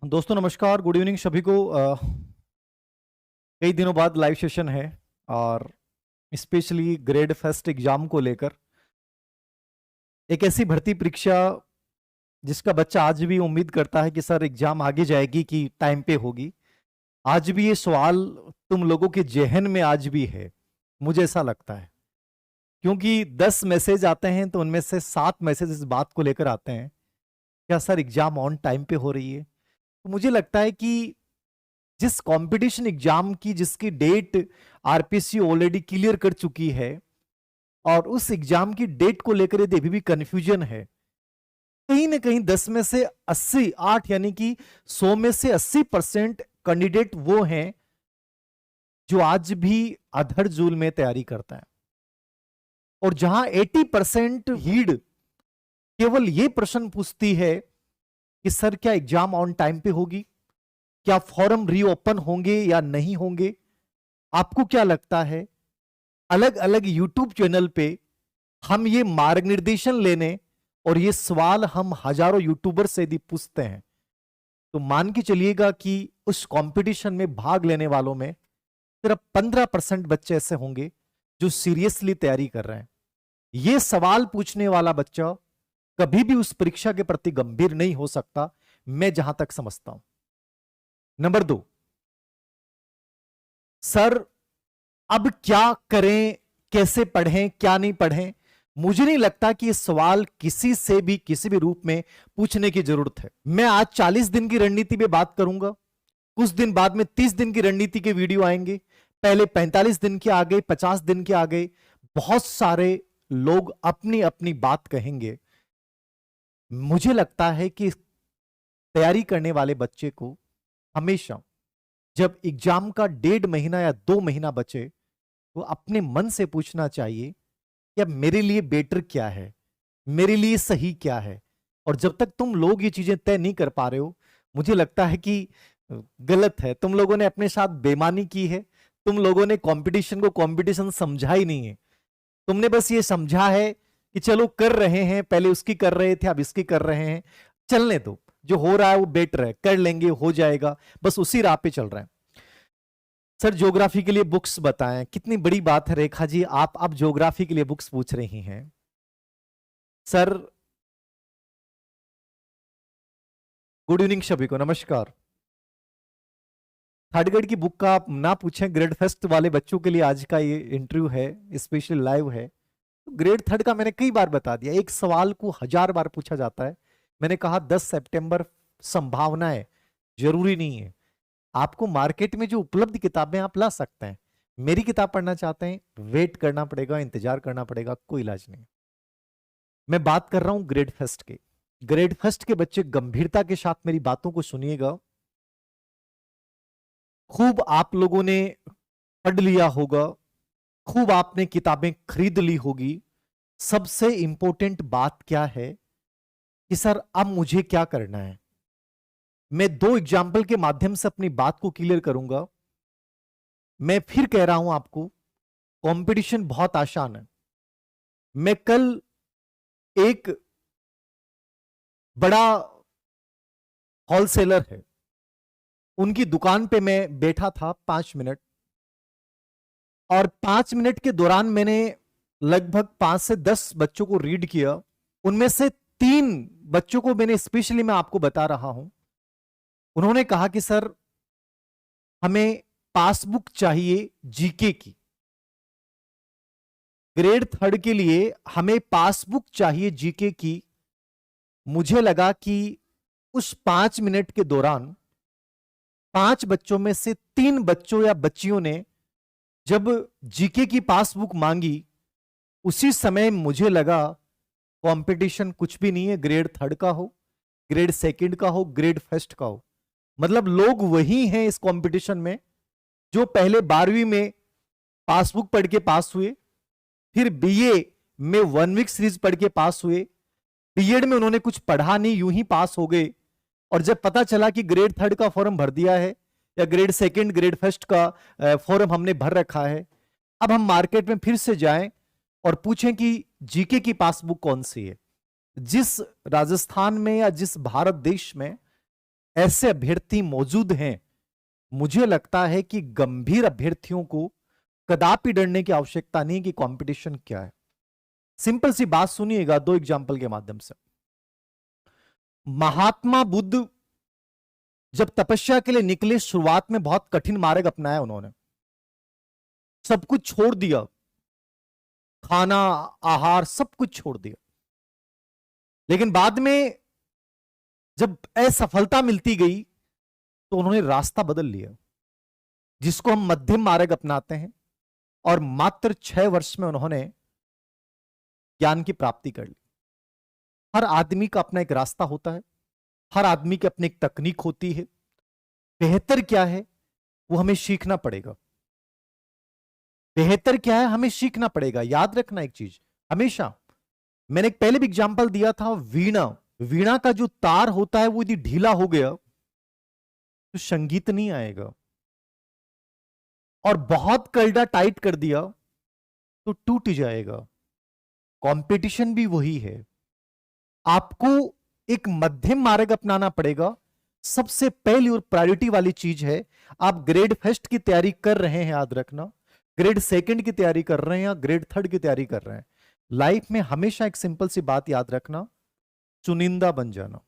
दोस्तों नमस्कार, good evening सभी को। कई दिनों बाद लाइव सेशन है और स्पेशली ग्रेड फर्स्ट एग्जाम को लेकर एक ऐसी भर्ती परीक्षा जिसका बच्चा आज भी उम्मीद करता है कि सर एग्जाम आगे जाएगी कि टाइम पे होगी। आज भी ये सवाल तुम लोगों के जहन में आज भी है, मुझे ऐसा लगता है, क्योंकि 10 मैसेज आते हैं तो उनमें से 7 मैसेज इस बात को लेकर आते हैं, क्या सर एग्जाम ऑन टाइम पे हो रही है। तो मुझे लगता है कि जिस कंपटीशन एग्जाम की जिसकी डेट आरपीसी ऑलरेडी क्लियर कर चुकी है और उस एग्जाम की डेट को लेकर यदि अभी भी कंफ्यूजन है, कहीं ना कहीं 10 में से 80 8 यानी कि 100 में से 80% कैंडिडेट वो हैं जो आज भी अधर-जुल में तैयारी करता है, और जहां 80% हीड केवल ये प्रश्न पूछती है कि सर क्या एग्जाम ऑन टाइम पे होगी, क्या फॉर्म रीओपन होंगे या नहीं होंगे। आपको क्या लगता है, अलग अलग यूट्यूब चैनल पे हम ये मार्गनिर्देशन लेने और ये सवाल हम हजारों यूट्यूबर से यदि पूछते हैं तो मान के चलिएगा कि उस कंपटीशन में भाग लेने वालों में सिर्फ 15% बच्चे ऐसे होंगे जो सीरियसली तैयारी कर रहे हैं। ये सवाल पूछने वाला बच्चा कभी भी उस परीक्षा के प्रति गंभीर नहीं हो सकता, मैं जहां तक समझता हूं। नंबर 2, सर अब क्या करें, कैसे पढ़ें, क्या नहीं पढ़ें। मुझे नहीं लगता कि यह सवाल किसी से भी किसी भी रूप में पूछने की जरूरत है। मैं आज 40 दिन की रणनीति पे बात करूंगा, कुछ दिन बाद में 30 दिन की रणनीति के वीडियो आएंगे, पहले 45 दिन के आ गए, 50 दिन के आ गए, बहुत सारे लोग अपनी अपनी बात कहेंगे। मुझे लगता है कि तैयारी करने वाले बच्चे को हमेशा जब एग्जाम का 1.5 महीना या 2 महीना बचे तो अपने मन से पूछना चाहिए कि अब मेरे लिए बेटर क्या है, मेरे लिए सही क्या है। और जब तक तुम लोग ये चीजें तय नहीं कर पा रहे हो, मुझे लगता है कि गलत है। तुम लोगों ने अपने साथ बेईमानी की है, तुम लोगों ने कंपटीशन को कंपटीशन समझा ही नहीं है। तुमने बस ये समझा है कि चलो कर रहे हैं, पहले उसकी कर रहे थे अब इसकी कर रहे हैं, चलने दो, जो हो रहा है वो बेटर है, कर लेंगे, हो जाएगा, बस उसी राह पे चल रहे हैं। सर ज्योग्राफी के लिए बुक्स बताएं। कितनी बड़ी बात है रेखा जी, आप ज्योग्राफी के लिए बुक्स पूछ रही हैं। सर गुड इवनिंग सभी को, नमस्कार। थर्ड ग्रेड की बुक का आप ना पूछें, ग्रेड फर्स्ट वाले बच्चों के लिए आज का ये इंटरव्यू है, स्पेशल लाइव है। ग्रेड थर्ड का मैंने कई बार बता दिया, एक सवाल को 1000 बार पूछा जाता है। मैंने कहा 10 सितंबर संभावना है, जरूरी नहीं है। आपको मार्केट में जो उपलब्ध किताबें आप ला सकते हैं। मेरी किताब पढ़ना चाहते हैं, वेट करना पड़ेगा, इंतजार करना पड़ेगा, कोई इलाज नहीं। मैं बात कर रहा हूं ग्रेड फर्स्ट के। ग्रेड फर्स्ट के बच्चे गंभीरता के साथ मेरी बातों को सुनिएगा। खूब आप लोगों ने पढ़ लिया होगा, खूब आपने किताबें खरीद ली होगी। सबसे इंपॉर्टेंट बात क्या है कि सर अब मुझे क्या करना है। मैं 2 एग्जाम्पल के माध्यम से अपनी बात को क्लियर करूंगा। मैं फिर कह रहा हूं आपको, कंपटीशन बहुत आसान है। मैं कल एक बड़ा होलसेलर है, उनकी दुकान पे मैं बैठा था 5 मिनट, और 5 मिनट के दौरान मैंने लगभग 5 से 10 बच्चों को रीड किया। उनमें से 3 बच्चों को मैंने स्पेशली मैं आपको बता रहा हूं, उन्होंने कहा कि सर हमें पासबुक चाहिए जीके की। ग्रेड थर्ड के लिए हमें पासबुक चाहिए जीके की। मुझे लगा कि उस 5 मिनट के दौरान 5 बच्चों में से 3 बच्चों या बच्चियों ने जब जीके की पासबुक मांगी, उसी समय मुझे लगा कंपटीशन कुछ भी नहीं है, ग्रेड थर्ड का हो, ग्रेड सेकंड का हो, ग्रेड फर्स्ट का हो। मतलब लोग वही हैं इस कंपटीशन में जो पहले 12वीं में पासबुक पढ़ के पास हुए, फिर बीए में 1 वीक सीरीज पढ़ के पास हुए, बीएड में उन्होंने कुछ पढ़ा नहीं, यूं ही पास हो गए। और जब पता चला कि ग्रेड थर्ड का फॉर्म भर दिया है या ग्रेड सेकंड ग्रेड फर्स्ट का फॉर्म हमने भर रखा है, अब हम मार्केट में फिर से जाएं और पूछें कि जीके की पासबुक कौन सी है। जिस राजस्थान में या जिस भारत देश में ऐसे अभ्यर्थी मौजूद हैं, मुझे लगता है कि गंभीर अभ्यर्थियों को कदापि डरने की आवश्यकता नहीं कि कंपटीशन क्या है। सिंपल सी बात सुनिएगा 2 एग्जाम्पल के माध्यम से। महात्मा बुद्ध जब तपस्या के लिए निकले, शुरुआत में बहुत कठिन मार्ग अपनाया उन्होंने, सब कुछ छोड़ दिया, खाना आहार सब कुछ छोड़ दिया। लेकिन बाद में जब असफलता मिलती गई तो उन्होंने रास्ता बदल लिया, जिसको हम मध्यम मार्ग अपनाते हैं, और मात्र 6 वर्ष में उन्होंने ज्ञान की प्राप्ति कर ली। हर आदमी का अपना एक रास्ता होता है, हर आदमी की अपनी एक तकनीक होती है। बेहतर क्या है वो हमें सीखना पड़ेगा। बेहतर क्या है हमें सीखना पड़ेगा। याद रखना एक चीज हमेशा, मैंने एक पहले भी एग्जांपल दिया था, वीणा का जो तार होता है वो यदि ढीला हो गया तो संगीत नहीं आएगा, और बहुत कलडा टाइट कर दिया तो टूट जाएगा। कंपटीशन भी वही है, आपको एक मध्यम मार्ग अपनाना पड़ेगा। सबसे पहली और प्रायोरिटी वाली चीज है, आप ग्रेड फर्स्ट की तैयारी कर रहे हैं, याद रखना, ग्रेड सेकंड की तैयारी कर रहे हैं या ग्रेड थर्ड की तैयारी कर रहे हैं, लाइफ में हमेशा एक सिंपल सी बात याद रखना, चुनिंदा बन जाना।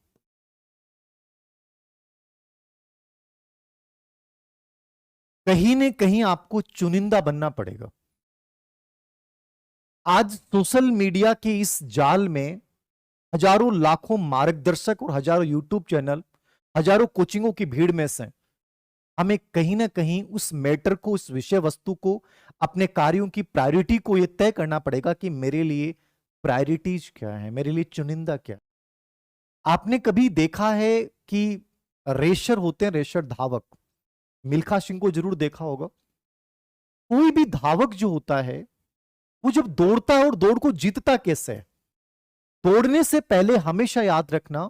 कहीं न कहीं आपको चुनिंदा बनना पड़ेगा। आज सोशल मीडिया के इस जाल में हजारों लाखों मार्गदर्शक और हजारों यूट्यूब चैनल, हजारों कोचिंगों की भीड़ में से हमें कहीं ना कहीं उस मैटर को, उस विषय वस्तु को, अपने कार्यों की प्रायोरिटी को यह तय करना पड़ेगा कि मेरे लिए प्रायोरिटीज क्या है, मेरे लिए चुनिंदा क्या है। आपने कभी देखा है कि रेसर होते हैं, रेसर धावक, मिल्खा सिंह को जरूर देखा होगा। कोई भी धावक जो होता है वो जब दौड़ता है और दौड़ को जीतता कैसे है, दौड़ने से पहले हमेशा याद रखना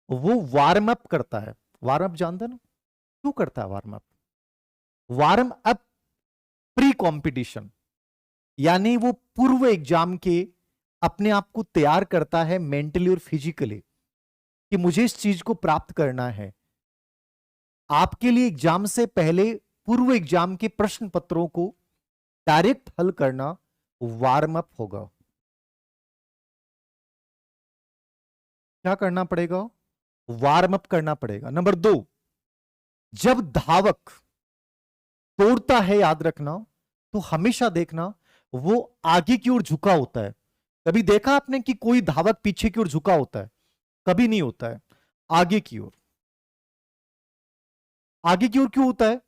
वो वार्म अप करता है। वार्म अप जानते ना क्यों करता है? Warm up, warm up pre competition, यानी वो पूर्व एग्जाम के अपने आप को तैयार करता है मेंटली और फिजिकली कि मुझे इस चीज को प्राप्त करना है। आपके लिए एग्जाम से पहले पूर्व एग्जाम के प्रश्न पत्रों को डायरेक्ट हल करना वार्म अप होगा। क्या करना पड़ेगा? वार्म अप करना पड़ेगा। नंबर 2, जब धावक दौड़ता है, याद रखना, तो हमेशा देखना वो आगे की ओर झुका होता है। कभी देखा आपने कि कोई धावक पीछे की ओर झुका होता है? कभी नहीं होता है, आगे की ओर। आगे की ओर क्यों होता है?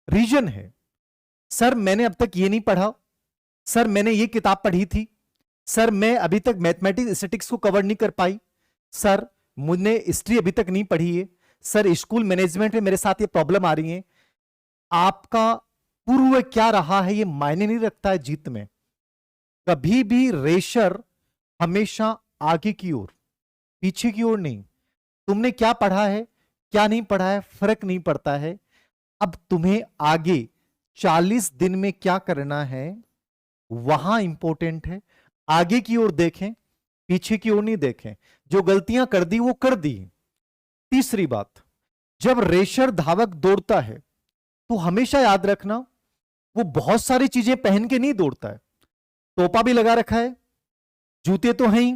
रीजन है, सर मैंने अब तक ये नहीं पढ़ा, सर मैंने ये किताब पढ़ी थी, सर मैं अभी तक मैथमेटिक्स स्टैटिस्टिक्स को कवर नहीं कर पाई, सर मुझे हिस्ट्री अभी तक नहीं पढ़ी है, सर स्कूल मैनेजमेंट में मेरे साथ ये प्रॉब्लम आ रही है। आपका पूर्व क्या रहा है ये मायने नहीं रखता है जीत में। कभी भी रेसर हमेशा आगे की ओर, पीछे की ओर नहीं। तुमने क्या पढ़ा है क्या नहीं पढ़ा है फर्क नहीं पड़ता है। अब तुम्हें आगे 40 दिन में क्या करना है वहां इंपॉर्टेंट है। आगे की ओर देखें, पीछे की ओर नहीं देखें। जो गलतियां कर दी वो कर दी। तीसरी बात, जब रेसर धावक दौड़ता है तो हमेशा याद रखना वो बहुत सारी चीजें पहन के नहीं दौड़ता है। टोपा भी लगा रखा है, जूते तो हैं ही,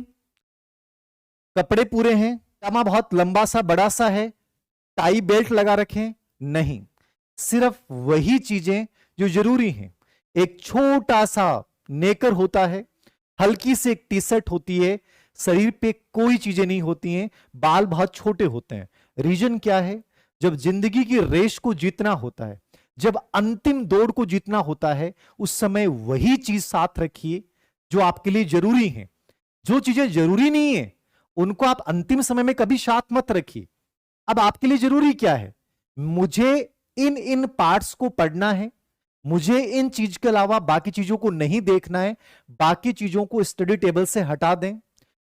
कपड़े पूरे हैं, पजामा बहुत लंबा सा बड़ा सा है, टाई बेल्ट लगा रखें, नहीं, सिर्फ वही चीजें जो जरूरी हैं। एक छोटा सा नेकर होता है, हल्की सी एक टी शर्ट होती है, शरीर पे कोई चीजें नहीं होती हैं, बाल बहुत छोटे होते हैं। रीजन क्या है? जब जिंदगी की रेस को जीतना होता है, जब अंतिम दौड़ को जीतना होता है, उस समय वही चीज साथ रखिए जो आपके लिए जरूरी है। जो चीजें जरूरी नहीं है उनको आप अंतिम समय में कभी साथ मत रखिए। अब आपके लिए जरूरी क्या है? मुझे इन पार्ट्स को पढ़ना है, मुझे इन चीज के अलावा बाकी चीजों को नहीं देखना है। बाकी चीजों को स्टडी टेबल से हटा दें,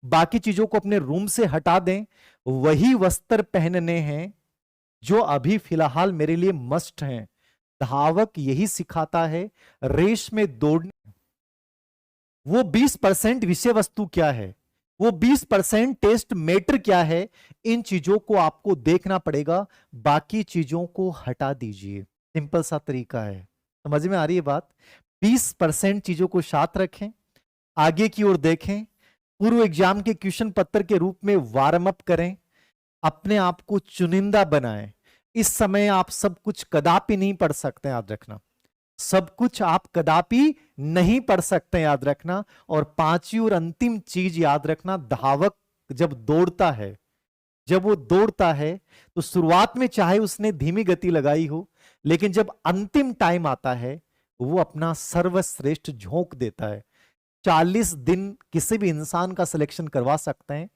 बाकी चीजों को अपने रूम से हटा दें। वही वस्त्र पहनने हैं जो अभी फिलहाल मेरे लिए मस्ट हैं। धावक यही सिखाता है रेस में दौड़ने। वो 20% विषय वस्तु क्या है, वो 20% टेस्ट मैटर क्या है, इन चीजों को आपको देखना पड़ेगा, बाकी चीजों को हटा दीजिए। सिंपल सा तरीका है, समझ में आ रही है बात? 20% चीजों को साथ रखें, आगे की ओर देखें, पूर्व एग्जाम के क्वेश्चन पत्र के रूप में वार्म अप करें, अपने आप को चुनिंदा बनाएं। इस समय आप सब कुछ कदापि नहीं पढ़ सकते, याद रखना, सब कुछ आप कदापि नहीं पढ़ सकते, याद रखना। और पांचवी और अंतिम चीज याद रखना, धावक जब दौड़ता है, जब वो दौड़ता है तो शुरुआत में चाहे उसने धीमी गति लगाई हो, लेकिन जब अंतिम टाइम आता है वो अपना सर्वश्रेष्ठ झोंक देता है। 40 दिन किसी भी इंसान का सिलेक्शन करवा सकते हैं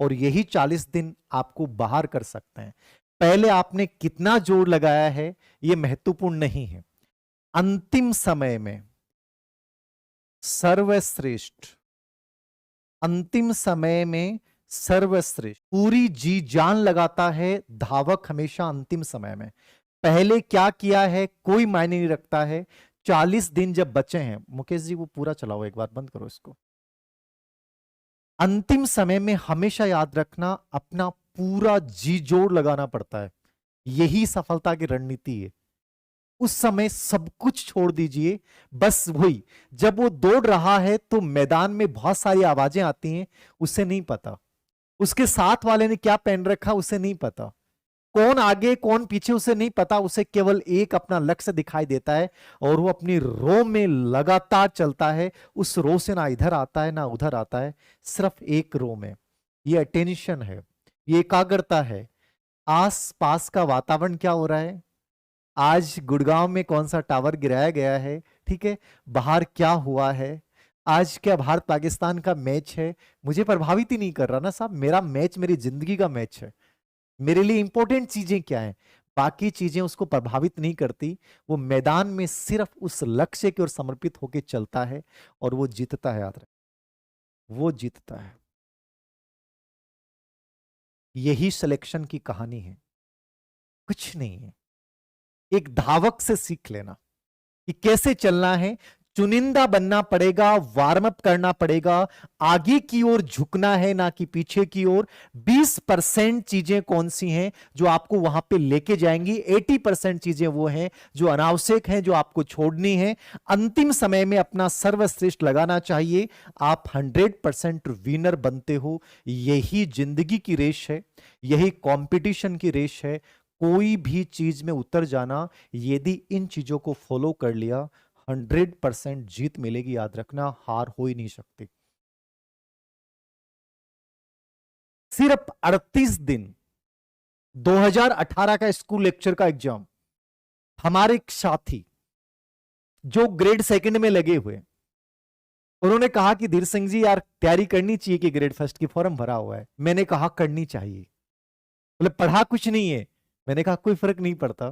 और यही 40 दिन आपको बाहर कर सकते हैं। पहले आपने कितना जोर लगाया है यह महत्वपूर्ण नहीं है, अंतिम समय में सर्वश्रेष्ठ, अंतिम समय में सर्वश्रेष्ठ पूरी जी जान लगाता है धावक हमेशा अंतिम समय में। पहले क्या किया है कोई मायने नहीं रखता है। 40 दिन जब बचे हैं, मुकेश जी वो पूरा चलाओ, एक बार बंद करो इसको। अंतिम समय में हमेशा याद रखना, अपना पूरा जी जोड़ लगाना पड़ता है, यही सफलता की रणनीति है। उस समय सब कुछ छोड़ दीजिए, बस वही, जब वो दौड़ रहा है तो मैदान में बहुत सारी आवाजें आती हैं, उसे नहीं पता, उसके साथ वाले ने क्या पहन रखा उसे नहीं पता, कौन आगे कौन पीछे उसे नहीं पता, उसे केवल एक अपना लक्ष्य दिखाई देता है और वो अपनी रो में लगातार चलता है। उस रो से ना इधर आता है ना उधर आता है, सिर्फ एक रो में। ये अटेंशन है, ये एकाग्रता है। आस पास का वातावरण क्या हो रहा है, आज गुड़गांव में कौन सा टावर गिराया गया है, ठीक है, बाहर क्या हुआ है, आज क्या भारत पाकिस्तान का मैच है, मुझे प्रभावित ही नहीं कर रहा ना साहब। मेरा मैच मेरी जिंदगी का मैच है, मेरे लिए इंपॉर्टेंट चीजें क्या है, बाकी चीजें उसको प्रभावित नहीं करती। वो मैदान में सिर्फ उस लक्ष्य की ओर समर्पित होकर चलता है और वो जीतता है, याद रखें, वो जीतता है। यही सिलेक्शन की कहानी है, कुछ नहीं है। एक धावक से सीख लेना कि कैसे चलना है, चुनिंदा बनना पड़ेगा, वार्म अप करना पड़ेगा, आगे की ओर झुकना है ना कि पीछे की ओर। 20% चीजें कौन सी हैं जो आपको वहां पे लेके जाएंगी, 80% चीजें वो हैं जो अनावश्यक हैं, जो आपको छोड़नी है। अंतिम समय में अपना सर्वश्रेष्ठ लगाना चाहिए, आप 100% विनर बनते हो। यही जिंदगी की रेस है, यही कंपटीशन की रेस है। कोई भी चीज में उतर जाना, यदि इन चीजों को फॉलो कर लिया, 100% जीत मिलेगी, याद रखना, हार हो ही नहीं सकती। सिर्फ 38 दिन, 2018 का स्कूल लेक्चर का एग्जाम, हमारे एक साथी जो ग्रेड सेकंड में लगे हुए, उन्होंने कहा कि धीर सिंह जी यार तैयारी करनी चाहिए कि ग्रेड फर्स्ट की फॉर्म भरा हुआ है। मैंने कहा करनी चाहिए। बोले पढ़ा कुछ नहीं है। मैंने कहा कोई फर्क नहीं पड़ता,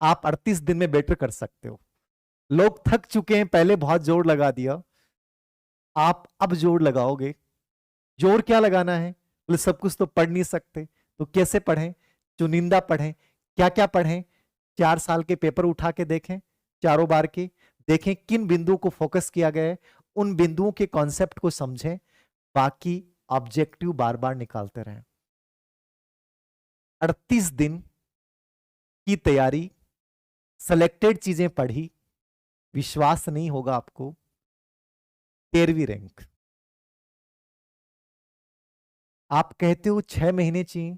आप 38 दिन में बेटर कर सकते हो। लोग थक चुके हैं, पहले बहुत जोर लगा दिया, आप अब जोर लगाओगे। जोर क्या लगाना है, बोले सब कुछ तो पढ़ नहीं सकते, तो कैसे पढ़ें, चुनिंदा पढ़ें। क्या क्या पढ़ें, 4 साल के पेपर उठा के देखें, चारों बार के देखें किन बिंदुओं को फोकस किया गया है, उन बिंदुओं के कॉन्सेप्ट को समझें, बाकी ऑब्जेक्टिव बार बार निकालते रहें। 38 दिन की तैयारी, सेलेक्टेड चीजें पढ़ी, विश्वास नहीं होगा आपको, 13वीं रैंक। आप कहते हो 6 महीने चाहिए,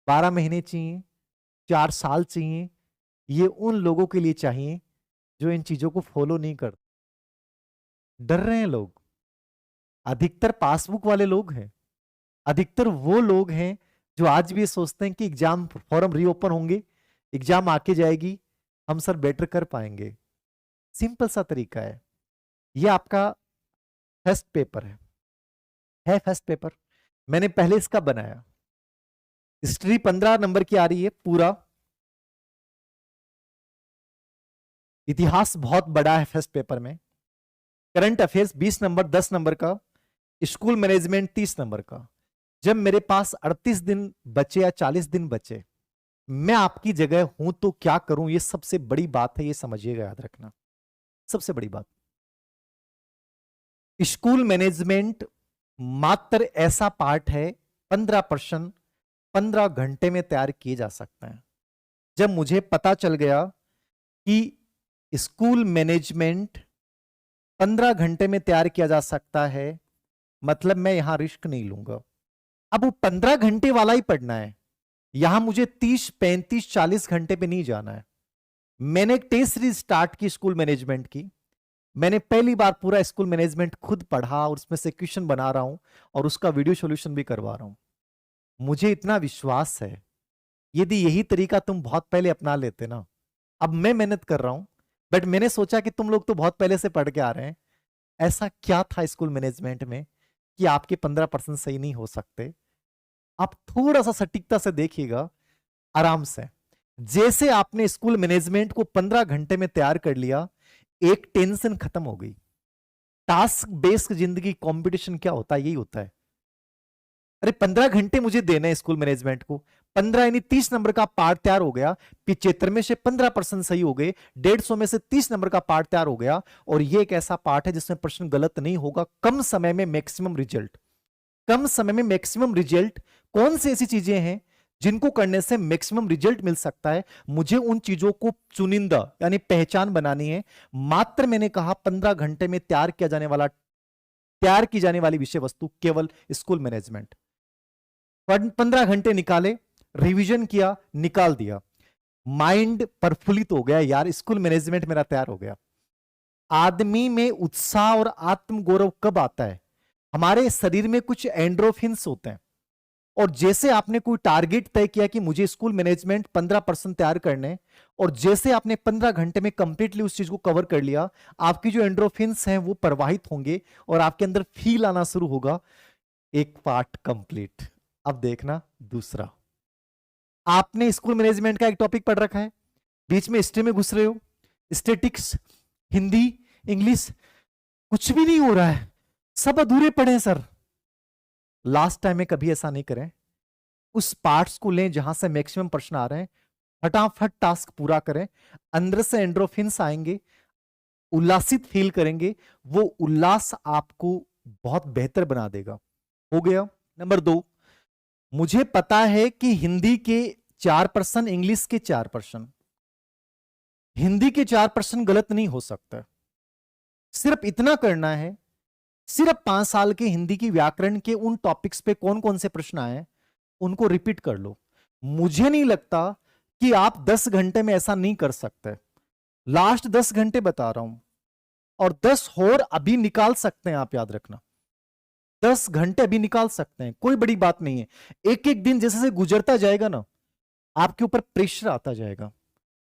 12 महीने चाहिए, 4 साल चाहिए, ये उन लोगों के लिए चाहिए जो इन चीजों को फॉलो नहीं करते। डर रहे हैं लोग, अधिकतर पासबुक वाले लोग हैं, अधिकतर वो लोग हैं जो आज भी ये सोचते हैं कि एग्जाम फॉर्म रीओपन होंगे, एग्जाम आके जाएगी, हम सर बेटर कर पाएंगे। सिंपल सा तरीका है, ये आपका फर्स्ट पेपर है फर्स्ट पेपर। मैंने पहले इसका बनाया, हिस्ट्री 15 नंबर की आ रही है पूरा, इतिहास बहुत बड़ा है फर्स्ट पेपर में, करंट अफेयर्स 20 नंबर 10 नंबर का, स्कूल मैनेजमेंट 30 नंबर का। जब मेरे पास 38 दिन बचे या 40 दिन बचे, मैं आपकी जगह हूं तो क्या करूं, ये सबसे बड़ी बात है, ये समझिएगा, याद रखना, सबसे बड़ी बात। स्कूल मैनेजमेंट मात्र ऐसा पार्ट है 15 प्रश्न 15 घंटे में तैयार किए जा सकते हैं। जब मुझे पता चल गया कि स्कूल मैनेजमेंट 15 घंटे में तैयार किया जा सकता है, मतलब मैं यहां रिस्क नहीं लूंगा। अब वो 15 घंटे वाला ही पढ़ना है, यहां मुझे 30 35 40 घंटे पे नहीं जाना है। मैंने एक टेस्ट सीरीज स्टार्ट की स्कूल मैनेजमेंट की। मैंने पहली बार पूरा स्कूल मैनेजमेंट खुद पढ़ा और उसमें से क्वेश्चन बना रहा हूं और उसका वीडियो सॉल्यूशन भी करवा रहा हूं। मुझे इतना विश्वास है, यदि यही तरीका तुम बहुत पहले अपना लेते ना। अब मैं मेहनत कर रहा हूं, बट मैंने सोचा कि तुम लोग तो बहुत पहले से पढ़ के आ रहे हैं, ऐसा क्या था स्कूल मैनेजमेंट में कि आपके 15% सही नहीं हो सकते। आप थोड़ा सा सटीकता से देखिएगा, आराम से। जैसे आपने स्कूल मैनेजमेंट को 15 घंटे में तैयार कर लिया, एक टेंशन खत्म हो गई। टास्क बेस्ड जिंदगी, कंपटीशन क्या होता है, यही होता है। अरे 15 घंटे मुझे देना है स्कूल मैनेजमेंट को, 15 यानी 30 नंबर का पार्ट तैयार हो गया, 75 में से 15% सही हो गए, 150 में से 30 नंबर का पार्ट तैयार हो गया। और ये एक ऐसा पार्ट है जिसमें प्रश्न गलत नहीं होगा, कम समय में मैक्सिमम रिजल्ट। कम समय में मैक्सिमम रिजल्ट, कौन सी ऐसी चीजें हैं जिनको करने से मैक्सिमम रिजल्ट मिल सकता है, मुझे उन चीजों को चुनिंदा यानी पहचान बनानी है। मात्र मैंने कहा 15 घंटे में तैयार तैयार की जाने वाली विषय वस्तु केवल स्कूल मैनेजमेंट। 15 घंटे निकाले, रिवीजन किया, निकाल दिया, माइंड प्रफुल्लित हो गया, यार स्कूल मैनेजमेंट मेरा तैयार हो गया। आदमी में उत्साह और आत्मगौरव कब आता है, हमारे शरीर में कुछ एंड्रोफिन्स होते हैं। और जैसे आपने कोई टारगेट तय किया कि मुझे स्कूल मैनेजमेंट 15% तैयार करने, और जैसे आपने 15 घंटे में कंप्लीटली उस चीज को कवर कर लिया, आपकी जो एंड्रोफिन्स हैं वो प्रवाहित होंगे और आपके अंदर फील आना शुरू होगा, एक पार्ट कंप्लीट। अब देखना दूसरा। आपने स्कूल मैनेजमेंट का एक टॉपिक पढ़ रखा है, बीच में हिस्ट्री में घुस रहे हो, स्टैटिक्स, हिंदी, इंग्लिश, कुछ भी नहीं हो रहा है, सब अधूरे पढ़े सर। लास्ट टाइम में कभी ऐसा नहीं करें। उस पार्ट्स को लें जहां से मैक्सिमम प्रश्न आ रहे हैं, फटाफट टास्क पूरा करें। अंदर से एंड्रोफिन्स आएंगे, उल्लासित फील करेंगे, वो उल्लास आपको बहुत बेहतर बना देगा। हो गया। नंबर 2, मुझे पता है कि हिंदी के 4%, इंग्लिश के 4%, हिंदी के 4% गलत नहीं हो सकता। सिर्फ इतना करना है, सिर्फ 5 साल के हिंदी की व्याकरण के उन टॉपिक्स पे कौन कौन से प्रश्न आए उनको रिपीट कर लो। मुझे नहीं लगता कि आप 10 घंटे में ऐसा नहीं कर सकते। लास्ट 10 घंटे बता रहा हूं, और 10 और अभी निकाल सकते हैं आप, याद रखना 10 घंटे अभी निकाल सकते हैं, कोई बड़ी बात नहीं है। एक एक दिन जैसे जैसे गुजरता जाएगा ना, आपके ऊपर प्रेशर आता जाएगा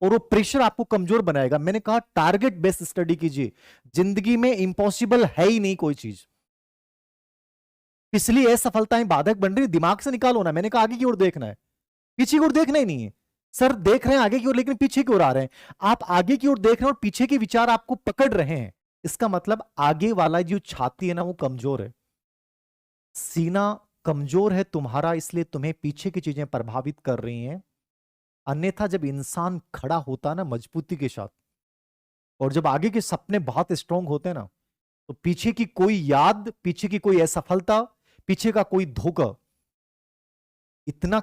और वो प्रेशर आपको कमजोर बनाएगा। मैंने कहा टारगेट बेस्ड स्टडी कीजिए, जिंदगी में इंपॉसिबल है ही नहीं कोई चीज। पिछली असफलताएं बाधक बन रही, दिमाग से निकालो ना। मैंने कहा आगे की ओर देखना है, पीछे की ओर देखना ही नहीं है। सर देख रहे हैं आगे की ओर लेकिन पीछे की ओर आ रहे हैं। आप आगे की ओर देख रहे हैं और पीछे के विचार आपको पकड़ रहे हैं, इसका मतलब आगे वाला जो छाती है ना वो कमजोर है, सीना कमजोर है तुम्हारा, इसलिए तुम्हें पीछे की चीजें प्रभावित कर रही हैं। अन्यथा जब इंसान खड़ा होता ना मजबूती के साथ, और जब आगे के सपने बहुत स्ट्रांग होते हैं ना, तो पीछे की कोई याद, पीछे की कोई असफलता, पीछे का कोई धोखा इतना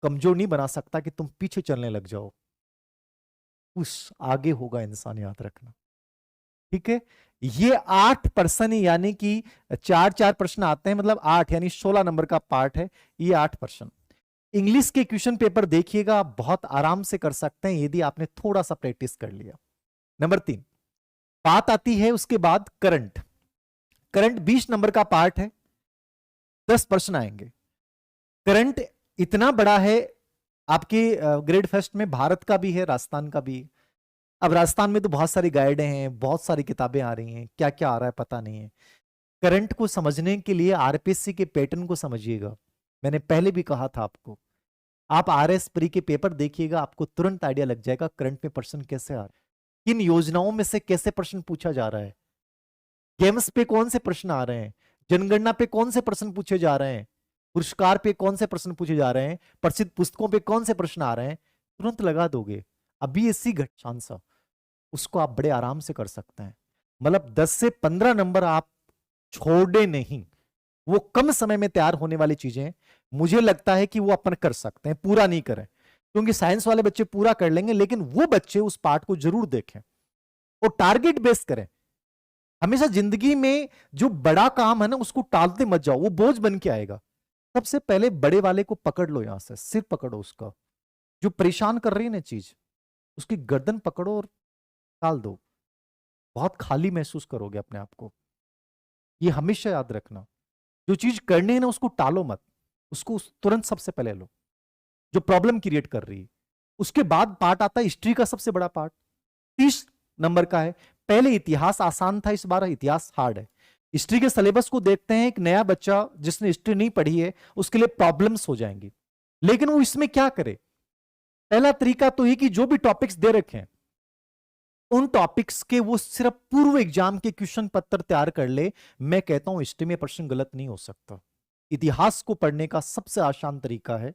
कमजोर नहीं बना सकता कि तुम पीछे चलने लग जाओ। उस आगे होगा इंसान, याद रखना। ठीक है, ये 8% यानी कि 4 प्रश्न आते हैं, मतलब 8 यानी 16 नंबर का पार्ट है ये 8%। इंग्लिश के क्वेश्चन पेपर देखिएगा, आप बहुत आराम से कर सकते हैं यदि आपने थोड़ा सा प्रैक्टिस कर लिया। नंबर 3, बात आती है उसके बाद करंट। करंट 20 नंबर का पार्ट है, 10 प्रश्न आएंगे। करंट इतना बड़ा है, आपके ग्रेड फर्स्ट में भारत का भी है, राजस्थान का भी है। अब राजस्थान में तो बहुत सारी गाइडें हैं, बहुत सारी किताबें आ रही हैं, क्या क्या आ रहा है पता नहीं है। करंट को समझने के लिए आरपीएससी के पैटर्न को समझिएगा। मैंने पहले भी कहा था आपको, आप आरएस प्री के पेपर देखिएगा, आपको तुरंत आइडिया लग जाएगा करंट में प्रश्न कैसे आ रहे हैं, किन योजनाओं में से कैसे प्रश्न पूछा जा रहा है, गेम्स पे कौन से प्रश्न आ रहे हैं, जनगणना पे कौन से प्रश्न पूछे जा रहे हैं, पुरस्कार पे कौन से प्रश्न पूछे जा रहे हैं, प्रसिद्ध पुस्तकों पे कौन से प्रश्न आ रहे हैं, तुरंत लगा दोगे। अभी इसी घटना सा उसको आप बड़े आराम से कर सकते हैं। मतलब 10 से 15 नंबर आप छोड़े नहीं, वो कम समय में तैयार होने वाली चीजें मुझे लगता है कि वो अपन कर सकते हैं, पूरा नहीं करें, क्योंकि साइंस वाले बच्चे पूरा कर लेंगे, लेकिन वो बच्चे उस पार्ट को जरूर देखें और टारगेट बेस करें। हमेशा जिंदगी में जो बड़ा काम है ना, उसको टालते मत जाओ, वो बोझ बन के आएगा। सबसे पहले बड़े वाले को पकड़ लो, यहां से सिर पकड़ो उसका, जो परेशान कर रही है ना चीज, उसकी गर्दन पकड़ो और टाल दो। बहुत खाली महसूस करोगे अपने आप को। ये हमेशा याद रखना, जो चीज करनी है ना उसको टालो मत, उसको तुरंत सबसे पहले लो, जो प्रॉब्लम क्रिएट कर रही है। उसके बाद पार्ट आता है हिस्ट्री का, सबसे बड़ा पार्ट 30 नंबर का है। पहले इतिहास आसान था, इस बार इतिहास हार्ड है। हिस्ट्री के सिलेबस को देखते हैं, एक नया बच्चा जिसने हिस्ट्री नहीं पढ़ी है उसके लिए प्रॉब्लम्स हो जाएंगी, लेकिन वो इसमें क्या करे। पहला तरीका तो ये कि जो भी टॉपिक्स दे रखे हैं उन टॉपिक्स के वो सिर्फ पूर्व एग्जाम के क्वेश्चन पत्र तैयार कर ले। मैं कहता हूं हिस्ट्री में प्रश्न गलत नहीं हो सकता। इतिहास को पढ़ने का सबसे आसान तरीका है,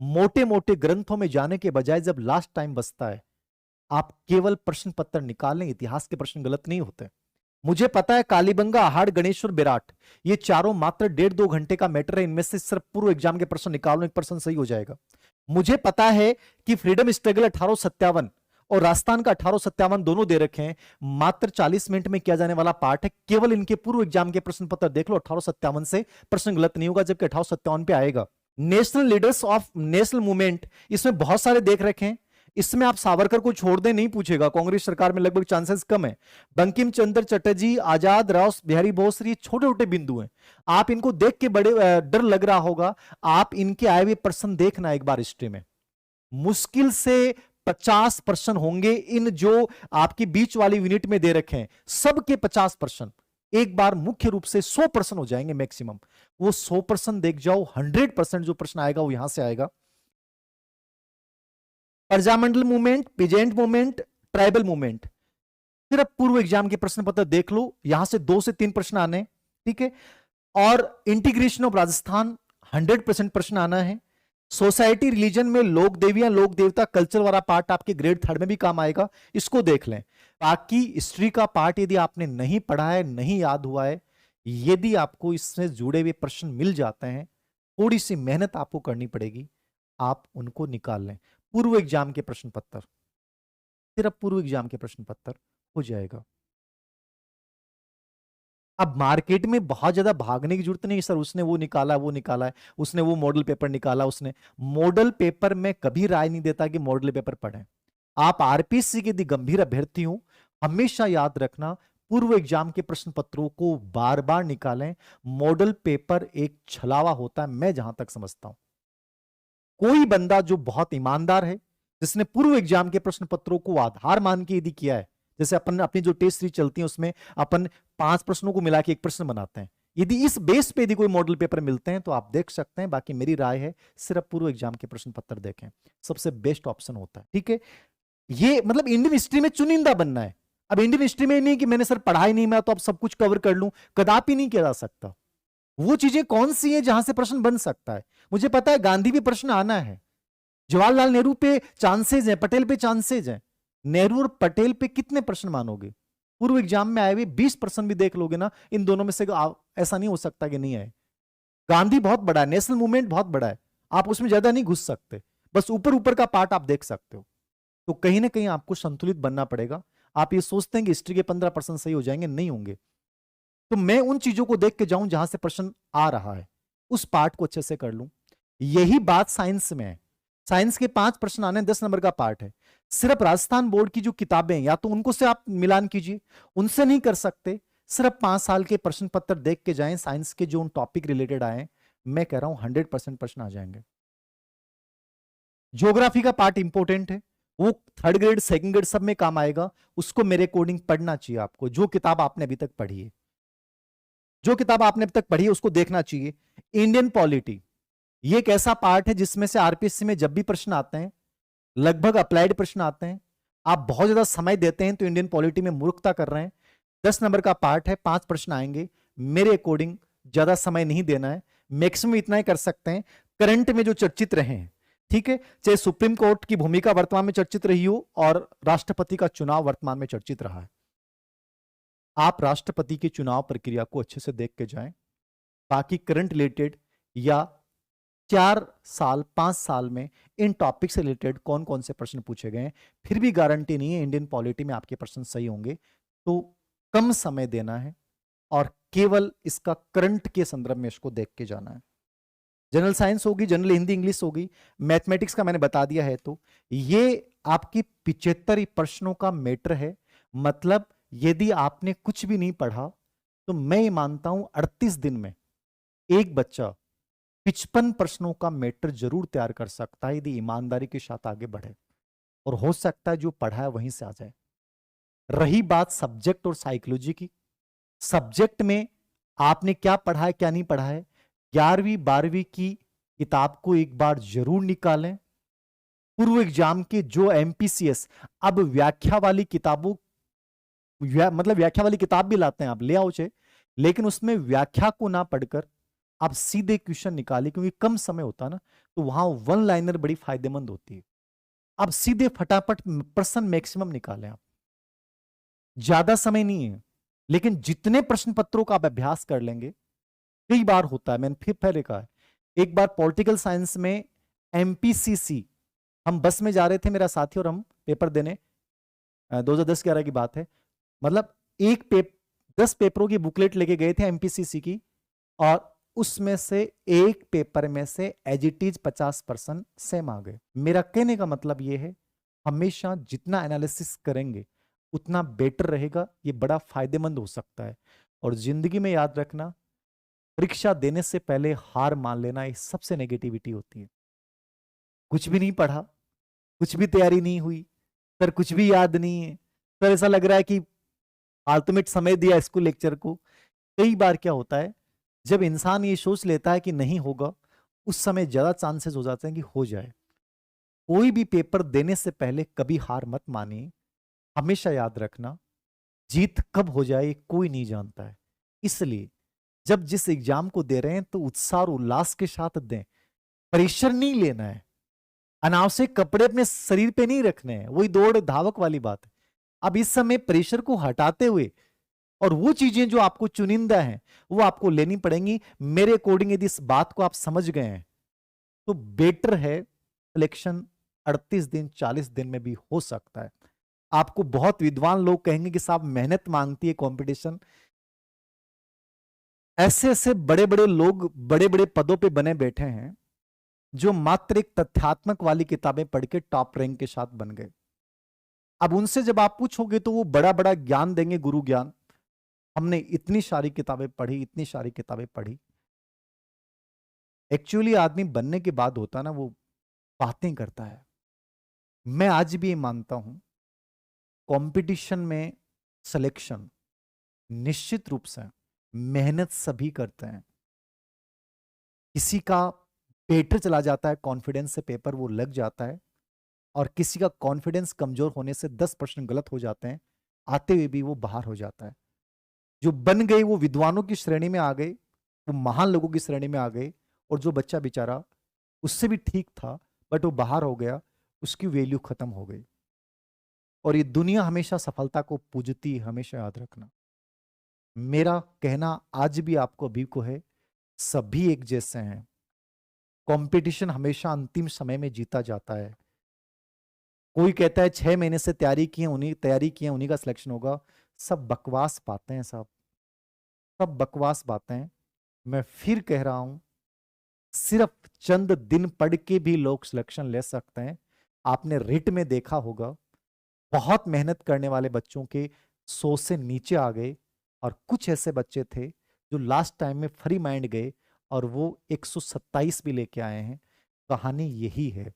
मोटे मोटे ग्रंथों में जाने के बजाय जब लास्ट टाइम बचता है आप केवल प्रश्न पत्र निकालें, इतिहास के प्रश्न गलत नहीं होते। मुझे पता है कालीबंगा, आहाड़, गणेश्वर, विराट ये चारों मात्र 1.5-2 घंटे का मैटर है, इनमें से सिर्फ पूर्व एग्जाम के प्रश्न निकालो, 1% सही हो जाएगा। मुझे पता है कि फ्रीडम स्ट्रगल 1857 और राजस्थान का 1857 दोनों दे रखे हैं, मात्र 40 मिनट में किया जाने वाला पार्ट है, केवल इनके पूर्व एग्जाम के प्रश्न पत्र देख लो, 1857 से प्रश्न गलत नहीं होगा, जबकि 1857 पे आएगा। National leaders of national movement, इसमें बहुत सारे देख रखे हैं, इसमें आप सावरकर को छोड़ दें नहीं पूछेगा, कांग्रेस सरकार में लगभग चांसेस कम है। बंकिम चंद्र चटर्जी, आजाद, राव बिहारी बोस, ये छोटे छोटे बिंदु हैं, आप इनको देख के बड़े डर लग रहा होगा, आप इनके आए हुए प्रश्न देखना एक बार हिस्ट्री में, मुश्किल से 50% होंगे इन जो आपकी बीच वाली यूनिट में दे रखे हैं, सबके 50%, एक बार मुख्य रूप से 100% हो जाएंगे मैक्सिमम। वो 100% देख जाओ, 100% जो प्रश्न आएगा वो यहां से आएगा। Prajamandal movement, peasant movement, tribal movement, सिर्फ पूर्व एग्जाम के प्रश्न पत्र देख लो, यहां से 2 से 3 प्रश्न आने, ठीक है। और इंटीग्रेशन ऑफ राजस्थान 100% प्रश्न आना है। सोसाइटी रिलीजन में लोक देवियां लोक देवता कल्चर वाला पार्ट आपके ग्रेड 3 में भी काम आएगा, इसको देख लें। बाकी हिस्ट्री का पार्ट यदि आपने नहीं पढ़ा है, नहीं याद हुआ है, यदि आपको इससे जुड़े हुए प्रश्न मिल जाते हैं, थोड़ी सी मेहनत आपको करनी पड़ेगी, आप उनको निकाल लें। पूर्व एग्जाम के प्रश्न पत्र, सिर्फ पूर्व एग्जाम के प्रश्न पत्र हो जाएगा। अब मार्केट में बहुत ज्यादा भागने की जरूरत नहीं सर, उसने वो निकाला वो निकाला है, उसने वो मॉडल पेपर निकाला, उसने मॉडल पेपर में कभी राय नहीं देता कि मॉडल पेपर पढ़ें। आप आरपीएससी के यदि गंभीर अभ्यर्थी हो, हमेशा याद रखना पूर्व एग्जाम के प्रश्न पत्रों को बार बार निकालें। मॉडल पेपर एक छलावा होता है, मैं जहां तक समझता हूं। कोई बंदा जो बहुत ईमानदार है, जिसने पूर्व एग्जाम के प्रश्न पत्रों को आधार मान के यदि किया है, जैसे अपन अपनी जो टेस्ट सीरीज चलती है उसमें अपन 5 प्रश्नों को मिला के एक प्रश्न बनाते हैं, यदि इस बेस पे यदि कोई मॉडल पेपर मिलते हैं तो आप देख सकते हैं। बाकी मेरी राय है सिर्फ पूर्व एग्जाम के प्रश्न पत्र देखें, सबसे बेस्ट ऑप्शन होता है, ठीक है। ये मतलब इंडियन हिस्ट्री में चुनिंदा बनना है। अब इंडियन हिस्ट्री में नहीं कि मैंने सर पढ़ाई नहीं, मैं तो अब सब कुछ कवर कर लूं, कदापि नहीं किया जा सकता। वो चीजें कौन सी है जहां से प्रश्न बन सकता है। मुझे पता है गांधी पे प्रश्न आना है, जवाहरलाल नेहरू पे चांसेज हैं, पटेल पे चांसेज हैं। नेहरू और पटेल पे कितने प्रश्न मानोगे? पूर्व एग्जाम में आए हुए 20% भी देख लोगे ना, इन दोनों में से ऐसा नहीं हो सकता कि नहीं आए। गांधी बहुत बड़ा है, नेशनल मूवमेंट बहुत बड़ा है, आप उसमें ज्यादा नहीं घुस सकते, बस ऊपर ऊपर का पार्ट आप देख सकते हो। तो कहीं ना कहीं आपको संतुलित बनना पड़ेगा। आप ये सोचते हैं कि हिस्ट्री के 15% सही हो जाएंगे, नहीं होंगे। तो मैं उन चीजों को देख के जाऊं जहां से प्रश्न आ रहा है, उस पार्ट को अच्छे से कर लूं। यही बात साइंस में है। साइंस के 5 प्रश्न आने, 10 नंबर का पार्ट है। सिर्फ राजस्थान बोर्ड की जो किताबें या तो उनको से आप मिलान कीजिए, उनसे नहीं कर सकते, सिर्फ 5 साल के प्रश्न पत्र देख के जाएं, साइंस के जो उन टॉपिक रिलेटेड आए, मैं कह रहा हूं 100% प्रश्न आ जाएंगे। ज्योग्राफी का पार्ट इंपॉर्टेंट है, वो 3rd ग्रेड 2nd ग्रेड सब में काम आएगा, उसको मेरे अकॉर्डिंग पढ़ना चाहिए आपको। जो किताब आपने अभी तक पढ़ी है, जो किताब आपने अभी तक पढ़ी है उसको देखना चाहिए। इंडियन पॉलिटी, ये एक ऐसा पार्ट है जिसमें से आरपीएससी में जब भी प्रश्न आते हैं, लगभग अप्लाइड प्रश्न आते हैं। आप बहुत ज्यादा समय देते हैं तो इंडियन पॉलिटी में मूर्खता कर रहे हैं। 10 नंबर का पार्ट है, 5 प्रश्न आएंगे। मेरे अकॉर्डिंग ज्यादा समय नहीं देना है, मैक्सिमम इतना ही कर सकते हैं। करंट में जो चर्चित रहे हैं, ठीक है, चाहे सुप्रीम कोर्ट की भूमिका वर्तमान में चर्चित रही हो और राष्ट्रपति का चुनाव वर्तमान में चर्चित रहा है, आप राष्ट्रपति की चुनाव प्रक्रिया को अच्छे से देख के जाएं। बाकी करंट रिलेटेड या 4 साल 5 साल में इन टॉपिक से रिलेटेड कौन कौन से प्रश्न पूछे गए हैं। फिर भी गारंटी नहीं है इंडियन पॉलिटी में आपके प्रश्न सही होंगे, तो कम समय देना है और केवल इसका करंट के संदर्भ में इसको देख के जाना है। जनरल साइंस होगी, जनरल हिंदी इंग्लिश होगी, मैथमेटिक्स का मैंने बता दिया है। तो ये आपकी 75 प्रश्नों का मैटर है। मतलब यदि आपने कुछ भी नहीं पढ़ा तो मैं ये मानता हूं 38 दिन में एक बच्चा 55 प्रश्नों का मैटर जरूर तैयार कर सकता है यदि ईमानदारी के साथ आगे बढ़े, और हो सकता है जो पढ़ा है वहीं से आ जाए। रही बात सब्जेक्ट और साइकोलॉजी की, सब्जेक्ट में आपने क्या पढ़ा है क्या नहीं पढ़ा है, 11वीं 12वीं की किताब को एक बार जरूर निकालें। पूर्व एग्जाम के जो एमपीसीएस अब व्याख्या वाली किताबों मतलब व्याख्या वाली किताब भी लाते हैं, आप ले आओ चाहे, लेकिन उसमें व्याख्या को ना पढ़कर आप सीधे क्वेश्चन निकाले, क्योंकि कम समय होता है ना, तो वहां वन लाइनर बड़ी फायदेमंद होती है। आप सीधे फटाफट प्रश्न मैक्सिमम निकालें। आप ज्यादा समय नहीं है, लेकिन जितने प्रश्न पत्रों का आप अभ्यास कर लेंगे, कई बार होता है, मैंने फिर पहले कहा है, एक बार पॉलिटिकल साइंस में एमपीसीसी, हम बस में जा रहे थे मेरा साथी और हम पेपर देने, 2010-11 की बात है। मतलब 10 पेपरों की बुकलेट लेके गए थे एमपीसीसी की, और उसमें से एक पेपर में से एज इट इज 50% सेम आ गए। मेरा कहने का मतलब यह है, हमेशा जितना एनालिसिस करेंगे उतना बेटर रहेगा, ये बड़ा फायदेमंद हो सकता है। और जिंदगी में याद रखना, परीक्षा देने से पहले हार मान लेना ये सबसे नेगेटिविटी होती है। कुछ भी नहीं पढ़ा, कुछ भी तैयारी नहीं हुई, सर कुछ भी याद नहीं है, सर ऐसा लग रहा है कि अल्टीमेट समय दिया स्कूल लेक्चर को। कई बार क्या होता है, जब इंसान ये सोच लेता है कि नहीं होगा, उस समय ज्यादा चांसेस हो जाते हैं कि हो जाए। कोई भी पेपर देने से पहले कभी हार मत मानिए। हमेशा याद रखना, जीत कब हो जाए कोई नहीं जानता है। इसलिए जब जिस एग्जाम को दे रहे हैं तो उत्साह और उल्लास के साथ दें, प्रेशर नहीं लेना है, अनावश्यक कपड़े अपने शरीर पे नहीं रखने हैं। वही दौड़ धावक वाली बात है। अब इस समय प्रेशर को हटाते हुए और वो चीजें जो आपको चुनिंदा हैं वो आपको लेनी पड़ेंगी। मेरे अकॉर्डिंग यदि इस बात को आप समझ गए हैं तो बेटर है, सिलेक्शन 38 दिन 40 दिन में भी हो सकता है। आपको बहुत विद्वान लोग कहेंगे कि साहब मेहनत मांगती है कंपटीशन। ऐसे ऐसे बड़े बड़े लोग बड़े बड़े पदों पे बने बैठे हैं जो मात्र एक तथ्यात्मक वाली किताबें पढ़ के टॉप रैंक के साथ बन गए। अब उनसे जब आप पूछोगे तो वो बड़ा बड़ा ज्ञान देंगे, गुरु ज्ञान, हमने इतनी सारी किताबें पढ़ी, इतनी सारी किताबें पढ़ी। एक्चुअली आदमी बनने के बाद होता ना, वो बातें करता है। मैं आज भी ये मानता हूं, कंपटीशन में सिलेक्शन निश्चित रूप से मेहनत सभी करते हैं। किसी का बेटर चला जाता है, कॉन्फिडेंस से पेपर वो लग जाता है, और किसी का कॉन्फिडेंस कमजोर होने से 10 प्रश्न गलत हो जाते हैं, आते हुए भी वो बाहर हो जाता है। जो बन गए वो विद्वानों की श्रेणी में आ गए, वो महान लोगों की श्रेणी में आ गए, और जो बच्चा बेचारा उससे भी ठीक था बट वो बाहर हो गया, उसकी वैल्यू खत्म हो गई। और ये दुनिया हमेशा सफलता को पूजती, हमेशा याद रखना। मेरा कहना आज भी आपको अभी को है, सभी एक जैसे हैं। कंपटीशन हमेशा अंतिम समय में जीता जाता है। कोई कहता है 6 महीने से तैयारी की है उन्हीं का सिलेक्शन होगा। सब बकवास बातें हैं साहब, सब बकवास बातें। मैं फिर कह रहा हूं, सिर्फ चंद दिन पढ़ के भी लोग सिलेक्शन ले सकते हैं। आपने रिट में देखा होगा, बहुत मेहनत करने वाले बच्चों के 100 से नीचे आ गए, और कुछ ऐसे बच्चे थे जो लास्ट टाइम में फ्री माइंड गए और वो 127 भी लेके आए हैं। कहानी यही है।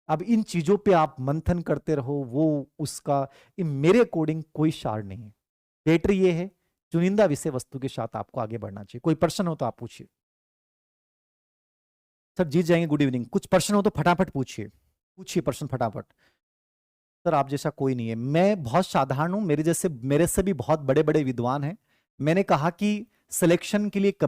अब इन चीजों पे आप मंथन करते रहो, वो उसका मेरे अकॉर्डिंग कोई सार नहीं है। बेटर ये है, चुनिंदा विषय वस्तु के साथ आपको आगे बढ़ना चाहिए। कोई प्रश्न हो तो आप पूछिए। सर जीत जाएंगे, गुड इवनिंग। कुछ प्रश्न हो तो फटाफट पूछिए, पूछिए प्रश्न फटाफट। सर आप जैसा कोई नहीं है, मैं बहुत साधारण हूं, मेरे से भी बहुत बड़े बड़े विद्वान हैं। मैंने कहा कि सिलेक्शन के लिए